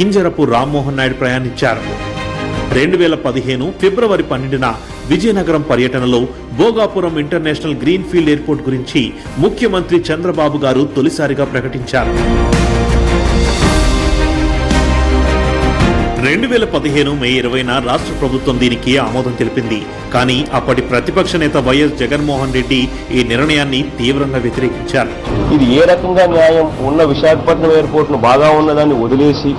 కింజరపు రామ్మోహన్ నాయుడు ప్రయాణించారు. 2015 ఫిబ్రవరి 12న విజయనగరం పర్యటనలో Bhogapuram international greenfield airport గురించి ముఖ్యమంత్రి చంద్రబాబు గారు తొలిసారిగా ప్రకటించారు. 2015 మే 20న రాష్ట్ర ప్రభుత్వం దీనికి ఆమోదం తెలిపింది. కానీ అప్పటి ప్రతిపక్ష నేత వైఎస్ జగన్మోహన్ రెడ్డి ఈ నిర్ణయాన్ని తీవ్రంగా వ్యతిరేకించారు. ఇది ఏ రకంగా న్యాయం? ఉన్న విశాఖపట్నం ఎయిర్పోర్ట్ ను బాగా ఉన్నదాన్ని వదిలేసి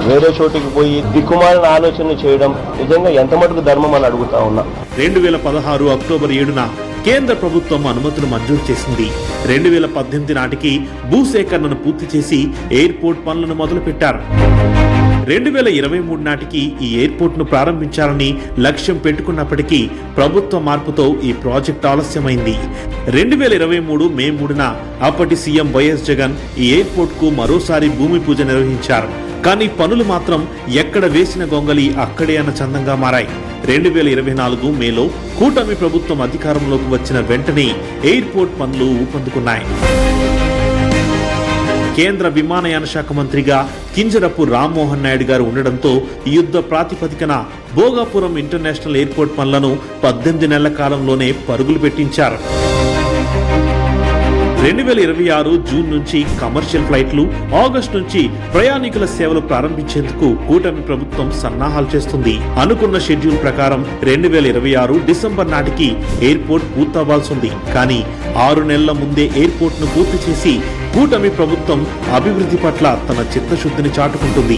వేరే చోటికి పోయి దిక్కుమాలిన ఆలోచన చేయడం నిజంగా ఎంత మటుకు ధర్మం అని అడుగుతా ఉన్నా. 2016 అక్టోబర్ 7న కేంద్ర ప్రభుత్వం అనుమతులు మంజూరు చేసింది. 2018 నాటికి భూసేకరణను పూర్తి చేసి ఎయిర్పోర్ట్ పనులను మొదలుపెట్టారు. 2023 నాటికి ఈ ఎయిర్పోర్ట్ ను ప్రారంభించాలని లక్ష్యం పెట్టుకున్నప్పటికీ ప్రభుత్వ మార్పుతో ఈ ప్రాజెక్ట్ ఆలస్యమైంది. 2023 మే 3న అప్పటి సీఎం వైఎస్ జగన్ ఈ ఎయిర్పోర్ట్ కు మరోసారి భూమి పూజ నిర్వహించారు. కానీ పనులు మాత్రం ఎక్కడ వేసిన గొంగలి అక్కడే అన్న చందంగా మారాయి. 2024 మేలో కూటమి ప్రభుత్వం అధికారంలోకి వచ్చిన వెంటనే ఎయిర్పోర్ట్ పనులు ఊపందుకున్నాయి. కేంద్ర విమానయాన శాఖ మంత్రిగా కింజరపు రామ్మోహన్ నాయుడు గారు ఉండడంతో యుద్ధ ప్రాతిపదికన భోగాపురం ఇంటర్నేషనల్ ఎయిర్పోర్ట్ పనులను 18 నెలల కాలంలోనే పరుగులు పెట్టించారు. 2026 జూన్ నుంచి కమర్షియల్ ఫ్లైట్లు, ఆగస్టు నుంచి ప్రయాణికుల సేవలు ప్రారంభించేందుకు కూటమి ప్రభుత్వం సన్నాహాలు చేస్తుంది. అనుకున్న షెడ్యూల్ ప్రకారం 2026 డిసెంబర్ నాటికి ఎయిర్పోర్ట్ పూర్తవ్వాల్సింది. కానీ 6 నెలల ముందే ఎయిర్పోర్ట్ ను పూర్తి చేసి కూటమి ప్రభుత్వం అభివృద్ధి పట్ల తన చిత్తశుద్ధిని చాటుకుంటుంది.